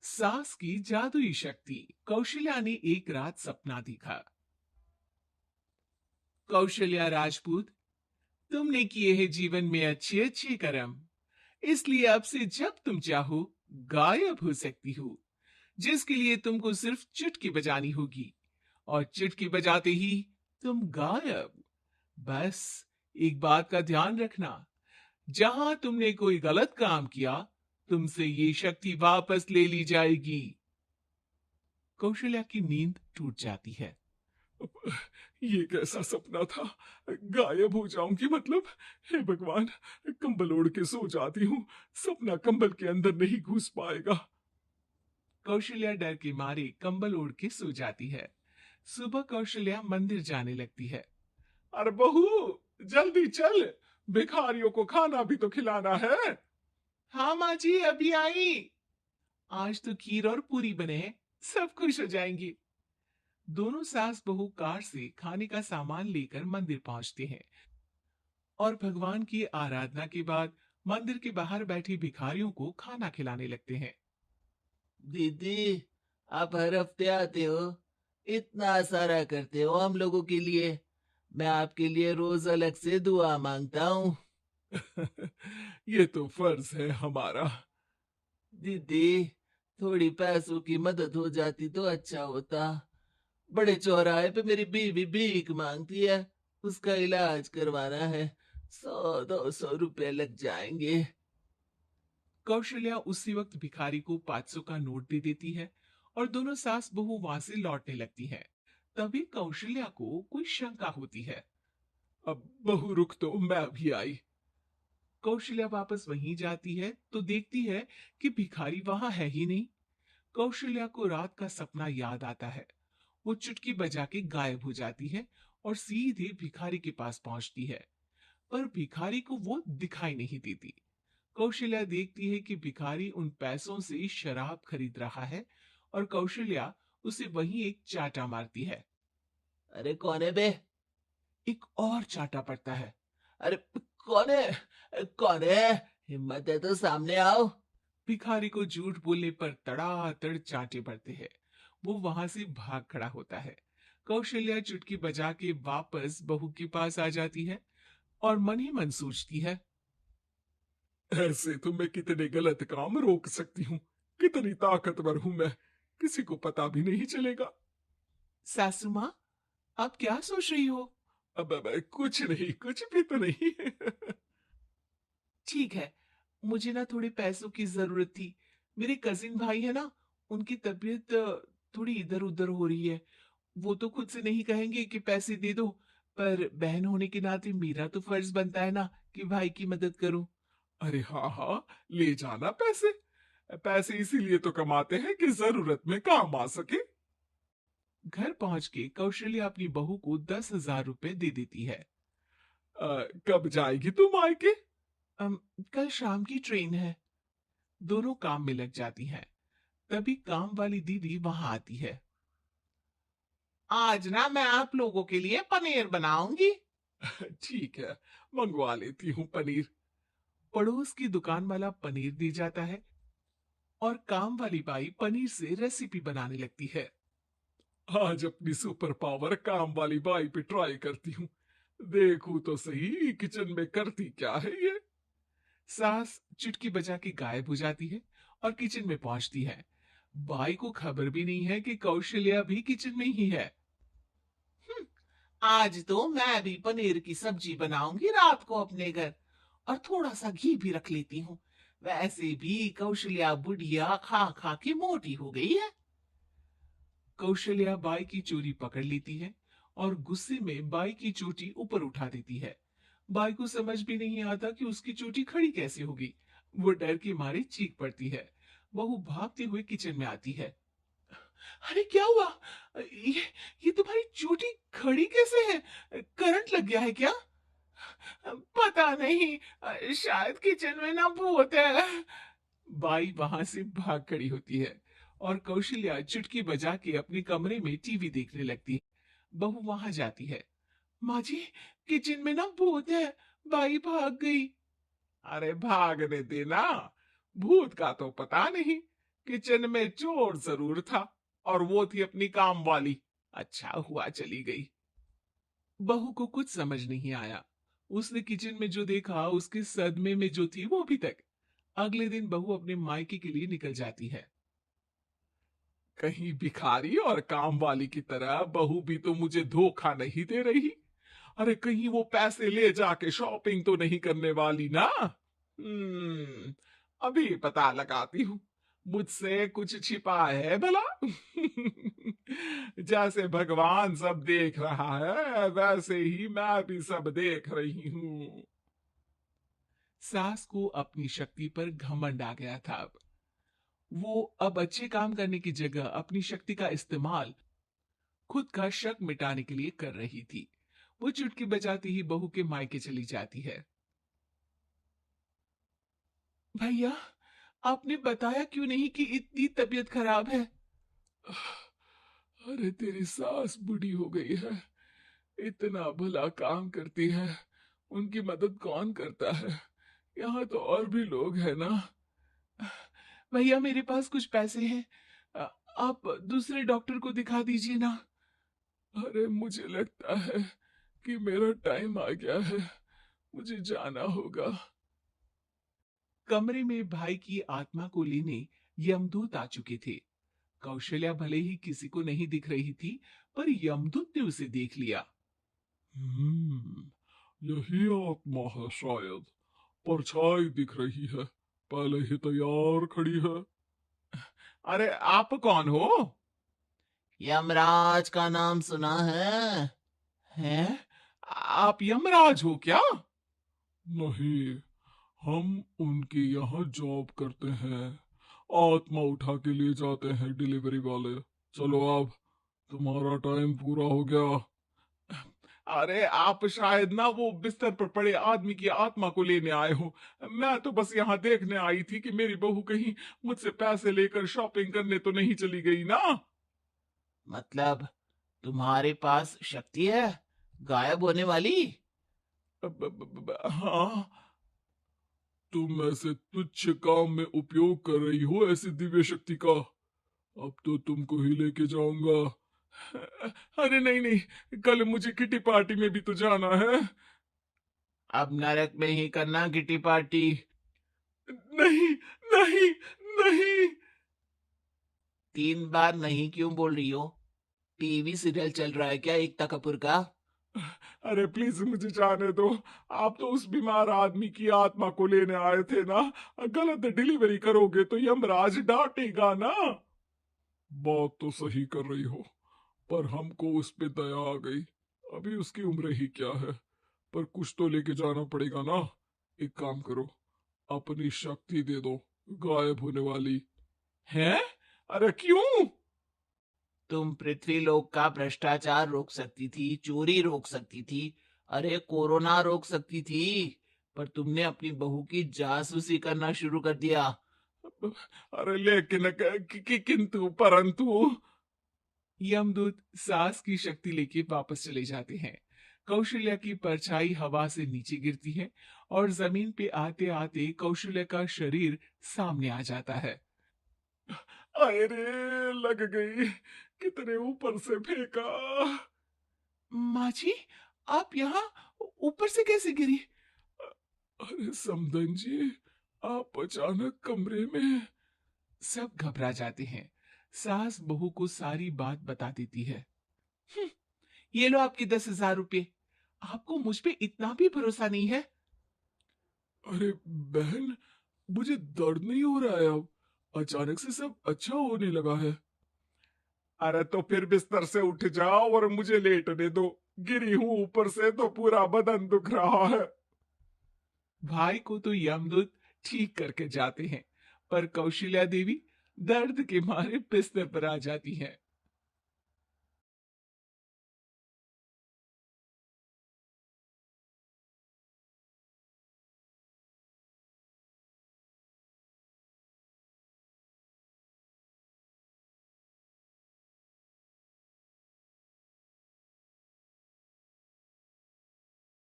सास की जादुई शक्ति। कौशल्या ने एक रात सपना देखा। कौशल्या राजपूत, तुमने किए हैं जीवन में अच्छे अच्छे कर्म, इसलिए अब से जब तुम चाहो गायब हो सकती हो, जिसके लिए तुमको सिर्फ चुटकी बजानी होगी और चुटकी बजाते ही तुम गायब। बस एक बात का ध्यान रखना, जहां तुमने कोई गलत काम किया, तुमसे ये शक्ति वापस ले ली जाएगी। कौशल्या की नींद टूट जाती है। ये कैसा सपना था? गायब हो जाऊंगी मतलब? हे भगवान, कंबल ओढ़ के सो जाती हूँ, सपना कंबल के अंदर नहीं घुस पाएगा। कौशल्या डर के मारे कंबल ओढ़ के सो जाती है। सुबह कौशल्या मंदिर जाने लगती है। अरे बहू, जल्दी चल, भिखारियों को खाना भी तो खिलाना है। हाँ माँ जी, अभी आई। आज तो खीर और पूरी बने हैं, सब खुश हो जाएंगे। दोनों सास बहू कार से खाने का सामान लेकर मंदिर पहुंचते हैं और भगवान की आराधना के बाद मंदिर के बाहर बैठे भिखारियों को खाना खिलाने लगते हैं। दीदी, आप हर हफ्ते आते हो, इतना सारा करते हो हम लोगों के लिए। मैं आपके लिए रोज अलग से दुआ मांगता हूँ। ये तो फर्ज है हमारा। दीदी, थोड़ी पैसों की मदद हो जाती तो अच्छा होता। बड़े चौराहे पे मेरी बीवी भीख मांगती है, उसका इलाज करवाना है। 100-200 रुपए लग जाएंगे। कौशल्या उसी वक्त भिखारी को 500 का नोट दे देती है और दोनों सास बहू वहां से लौटने लगती हैं। तभी कौशल्या को कोई शंका होती है। अब बहू रुक, तो मैं भी आई। कौशल्या वापस वहीं जाती है तो देखती है कि भिखारी वहां है ही नहीं। कौशल्या को रात का सपना याद आता है। वो चुटकी बजा के गायब हो जाती है और सीधे भिखारी के पास पहुंचती है, पर भिखारी को वो दिखाई नहीं देती। कौशल्या देखती है कि भिखारी उन पैसों से शराब खरीद रहा है और कौशल्या उसे वहीं एक चाटा मारती है। अरे कौन है बे? एक और चाटा पड़ता है। अरे कौन है? कौन है? हिम्मत है तो सामने आओ। भिखारी को झूठ बोलने पर तड़ातड़ चांटे पड़ते हैं। वो वहां से भाग खड़ा होता है। कौशल्या चुटकी बजा के वापस बहू के पास आ जाती है और मन ही मन सोचती है, ऐसे तो मैं कितने गलत काम रोक सकती हूँ, कितनी ताकतवर हूं मैं, किसी को पता भी नहीं चलेगा। सासू माँ, आप क्या सोच रही हो? अब कुछ नहीं, कुछ भी तो नहीं। ठीक है, मुझे ना थोड़े पैसों की जरूरत थी। मेरे कजिन भाई है ना, उनकी तबीयत थोड़ी इधर उधर हो रही है। वो तो खुद से नहीं कहेंगे कि पैसे दे दो, पर बहन होने के नाते मेरा तो फर्ज बनता है ना कि भाई की मदद करूं। अरे हाँ हाँ, ले जाना पैसे। पैसे इसीलिए तो कमाते हैं कि जरूरत में काम आ सके। घर पहुंच के कौशल्या अपनी बहू को 10,000 रुपए दे देती है। कब जाएगी तुम मायके? अम, कल शाम की ट्रेन है। दोनों काम में लग जाती हैं। तभी काम वाली दीदी वहां आती है। आज ना मैं आप लोगों के लिए पनीर बनाऊंगी। ठीक है, मंगवा लेती हूँ पनीर। पड़ोस की दुकान वाला पनीर दे जाता है और काम वाली बाई पनीर से रेसिपी बनाने लगती है। आज अपनी सुपर पावर काम वाली बाई पे ट्राई करती हूँ, देखूं तो सही किचन में करती क्या है ये। सास चुटकी बजा के गायब हो जाती है और किचन में पहुंचती है। बाई को खबर भी नहीं है कि कौशल्या भी किचन में ही है। आज तो मैं भी पनीर की सब्जी बनाऊंगी रात को अपने घर, और थोड़ा सा घी भी रख लेती हूँ। वैसे भी कौशल्या बुढ़िया खा खा के मोटी हो गई है। कौशल्या बाई की चोरी पकड़ लेती है और गुस्से में बाई की चोटी ऊपर उठा देती है। बाई को समझ भी नहीं आता कि उसकी चोटी खड़ी कैसे होगी। वो डर के मारे चीख पड़ती है। बहू भागते हुए किचन में आती है। अरे क्या हुआ? ये ये तुम्हारी चोटी खड़ी कैसे है? करंट लग गया है क्या? पता नहीं, शायद किचन में ना भूत है। बाई वहां से भाग खड़ी होती है और कौशल्या चुटकी बजा के अपने कमरे में टीवी देखने लगती है। बहू वहां जाती है। माँ जी, किचन में ना भूत है, बाई भाग गई। अरे भागने देना, भूत का तो पता नहीं, किचन में चोर जरूर था, और वो थी अपनी काम वाली। अच्छा हुआ चली गई। बहू को कुछ समझ नहीं आया। उसने किचन में जो देखा उसके सदमे में जो थी वो अभी तक। अगले दिन बहू अपने मायके के लिए निकल जाती है। कहीं भिखारी और काम वाली की तरह बहू भी तो मुझे धोखा नहीं दे रही। अरे कहीं वो पैसे ले जाके शॉपिंग तो नहीं करने वाली ना। अभी पता लगाती हूँ। मुझसे कुछ छिपा है भला। जैसे भगवान सब देख रहा है वैसे ही मैं भी सब देख रही हूँ। सास को अपनी शक्ति पर घमंड आ गया था। वो अब अच्छे काम करने की जगह अपनी शक्ति का इस्तेमाल खुद का शक मिटाने के लिए कर रही थी। वो चुटकी बजाती ही बहू के मायके चली जाती है। भैया, आपने बताया क्यों नहीं कि इतनी तबीयत खराब है? अरे तेरी सास बूढ़ी हो गई है, इतना भला काम करती है, उनकी मदद कौन करता है? यहाँ तो और भी लोग हैं ना। भैया मेरे पास कुछ पैसे हैं, आप दूसरे डॉक्टर को दिखा दीजिए ना। अरे मुझे लगता है कि मेरा टाइम आ गया है, मुझे जाना होगा। कमरे में भाई की आत्मा को लेने यमदूत आ चुके थे। कौशल्या भले ही किसी को नहीं दिख रही थी, पर यमदूत ने उसे देख लिया। यही आत्मा है शायद, परछाई दिख रही है, पहले ही तैयार खड़ी है। अरे आप कौन हो? यमराज का नाम सुना है? हैं? आप यमराज हो क्या? नहीं, हम उनके यहाँ जॉब करते हैं, आत्मा उठा के लिए जाते हैं डिलीवरी वाले। चलो अब तुम्हारा टाइम पूरा हो गया। अरे आप शायद ना वो बिस्तर पर पड़े आदमी की आत्मा को लेने आए हो। मैं तो बस यहाँ देखने आई थी कि मेरी बहू कहीं मुझसे पैसे लेकर शॉपिंग करने तो नहीं चली गई ना। मतलब तुम्हारे पास शक्ति है गायब होने वाली? हाँ, तुम ऐसे तुच्छ काम में उपयोग कर रही हो ऐसी दिव्य शक्ति का। अब तो तुमको ही लेके जाऊंगा। अरे नहीं नहीं, कल मुझे किटी पार्टी में भी तो जाना है। अब नरक में ही करना किटी पार्टी। नहीं नहीं नहीं। 3 बार नहीं क्यों बोल रही हो? टीवी सीरियल चल रहा है क्या एकता कपूर का? अरे प्लीज मुझे जाने दो। आप तो उस बीमार आदमी की आत्मा को लेने आए थे ना। गलत डिलीवरी करोगे तो यमराज डांटेगा ना। बात तो सही कर रही हो, पर हमको उस पे दया आ गई। अभी उसकी उम्र ही क्या है, पर कुछ तो लेके जाना पड़ेगा ना। एक काम करो, अपनी शक्ति दे दो, गायब होने वाली है। अरे क्यों? तुम पृथ्वी लोक का भ्रष्टाचार रोक सकती थी, चोरी रोक सकती थी, अरे कोरोना रोक सकती थी, पर तुमने अपनी बहू की जासूसी करना शुरू कर दिया। अरे लेकिन किंतु परंतु। यमदूत सास की शक्ति लेके वापस चले जाते हैं। कौशल्या की परछाई हवा से नीचे गिरती है और जमीन पे आते आते कौशल्या का शरीर सामने आ जाता है। अरे लग गई, कितने ऊपर से फेंका। माँ जी, आप यहाँ ऊपर से कैसे गिरी? अरे समदन जी, आप अचानक कमरे में। सब घबरा जाते हैं। सास बहू को सारी बात बता देती है। "हम्म, ये लो आपके 10,000 रुपये। आपको मुझ पे इतना भी भरोसा नहीं है?" अरे बहन, मुझे दर्द नहीं हो रहा है अब, अचानक से सब अच्छा होने लगा है। अरे तो फिर बिस्तर से उठ जाओ और मुझे लेटने दो, गिरी हूं ऊपर से तो पूरा बदन दुख रहा है। भाई को तो यमदूत ठीक करके जाते हैं, पर कौशल्या देवी दर्द के मारे बिस्तर पर आ जाती है।